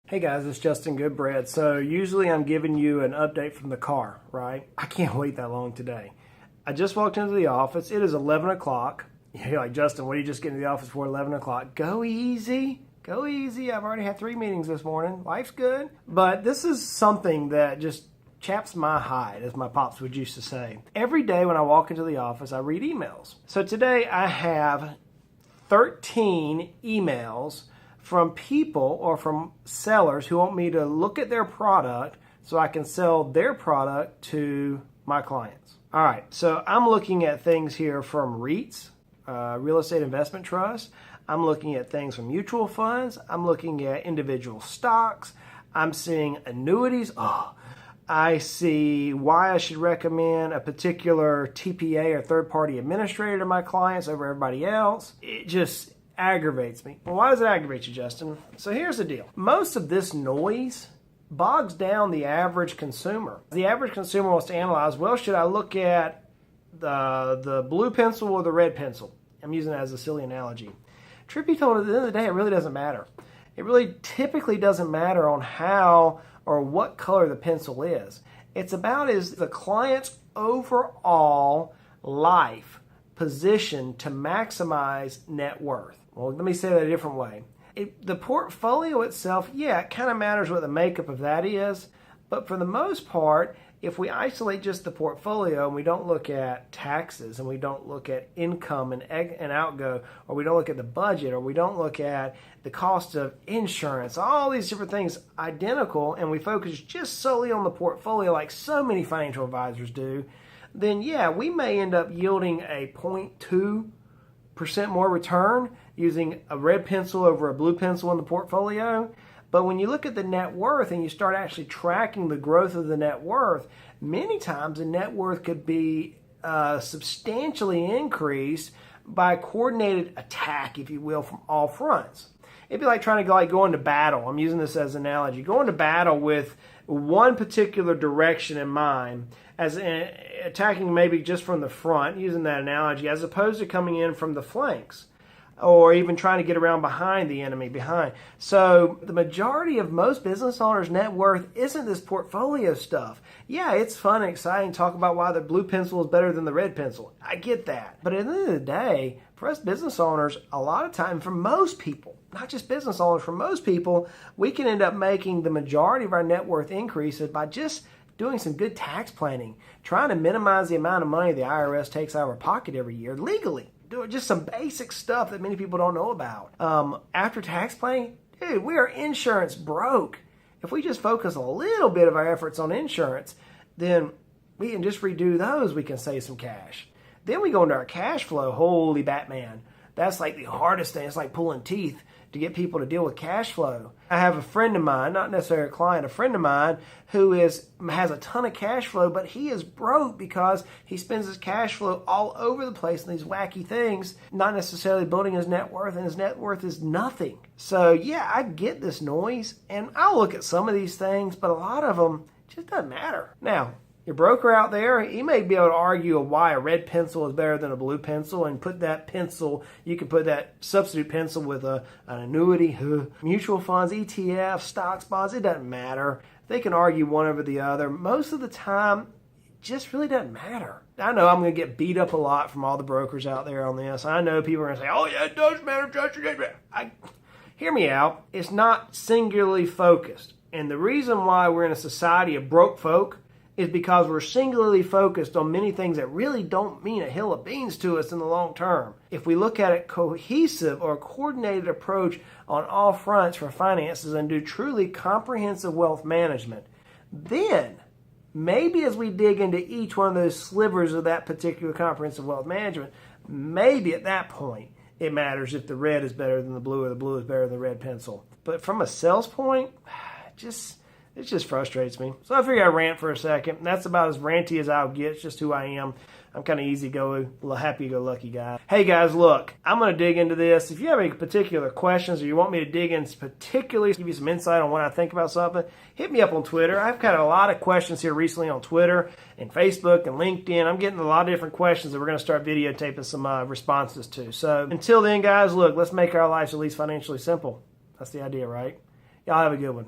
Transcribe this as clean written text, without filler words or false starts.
Hey guys, it's Justin Goodbread. So usually I'm giving you an update from the car, right? I can't wait that long today. I just walked into the office. It is 11 o'clock. You're like, Justin, what are you just getting to the office for 11 o'clock? Go easy. Go easy. I've already had 3 meetings this morning. Life's good. But this is something that just chaps my hide, as my pops would used to say. Every day when I walk into the office, I read emails. So today I have 13 emails from people or from sellers who want me to look at their product so I can sell their product to my clients. All right, so I'm looking at things here from REITs, real estate investment trusts. I'm looking at things from mutual funds. I'm looking at individual stocks. I'm seeing annuities. I see why I should recommend a particular TPA or third-party administrator to my clients over everybody else. It just aggravates me. Well, why does it aggravate you, Justin? So here's the deal. Most of this noise bogs down the average consumer. The average consumer wants to analyze, well, should I look at the blue pencil or the red pencil? I'm using that as a silly analogy. Truth be told, at the end of the day, it really doesn't matter. It really typically doesn't matter on how or what color the pencil is. It's about is the client's overall life positioned to maximize net worth. Well, let me say that a different way. The portfolio itself, yeah, it kind of matters what the makeup of that is, but for the most part, if we isolate just the portfolio and we don't look at taxes and we don't look at income and outgo, or we don't look at the budget, or we don't look at the cost of insurance, all these different things identical, and we focus just solely on the portfolio like so many financial advisors do, then yeah, we may end up yielding a 0.2% more return using a red pencil over a blue pencil in the portfolio. But when you look at the net worth and you start actually tracking the growth of the net worth, many times the net worth could be substantially increased by a coordinated attack, if you will, from all fronts. It'd be like trying to go into battle. I'm using this as an analogy. Go into battle with one particular direction in mind, as attacking maybe just from the front, using that analogy, as opposed to coming in from the flanks, or even trying to get around behind the enemy behind. So the majority of most business owners' net worth isn't this portfolio stuff. Yeah, it's fun and exciting to talk about why the blue pencil is better than the red pencil. I get that. But at the end of the day, for us business owners, a lot of time, for most people, not just business owners, for most people, we can end up making the majority of our net worth increases by just doing some good tax planning, trying to minimize the amount of money the IRS takes out of our pocket every year legally. Doing just some basic stuff that many people don't know about. After tax planning, dude, we are insurance broke. If we just focus a little bit of our efforts on insurance, then we can just redo those. We can save some cash. Then we go into our cash flow. Holy Batman. That's like the hardest thing. It's like pulling teeth to get people to deal with cash flow. I have a friend of mine, not necessarily a client, a friend of mine who has a ton of cash flow, but he is broke because he spends his cash flow all over the place in these wacky things, not necessarily building his net worth, and his net worth is nothing. So yeah, I get this noise, and I'll look at some of these things, but a lot of them just doesn't matter. Now, your broker out there, he may be able to argue why a red pencil is better than a blue pencil, and put that pencil, you can put that substitute pencil with an annuity, mutual funds, ETFs, stocks, bonds. It doesn't matter. They can argue one over the other. Most of the time, it just really doesn't matter. I know I'm going to get beat up a lot from all the brokers out there on this. I know people are going to say, oh yeah, it does matter, Justin. Hear me out. It's not singularly focused. And the reason why we're in a society of broke folk is because we're singularly focused on many things that really don't mean a hill of beans to us in the long term. If we look at a cohesive or coordinated approach on all fronts for finances and do truly comprehensive wealth management, then maybe as we dig into each one of those slivers of that particular comprehensive wealth management, maybe at that point it matters if the red is better than the blue or the blue is better than the red pencil. But from a sales point, it just frustrates me. So I figured I'd rant for a second. That's about as ranty as I'll get. It's just who I am. I'm kind of easygoing, happy-go-lucky guy. Hey guys, look, I'm going to dig into this. If you have any particular questions or you want me to dig in particularly, give you some insight on what I think about something, hit me up on Twitter. I've got a lot of questions here recently on Twitter and Facebook and LinkedIn. I'm getting a lot of different questions that we're going to start videotaping some responses to. So until then, guys, look, let's make our lives at least financially simple. That's the idea, right? Y'all have a good one.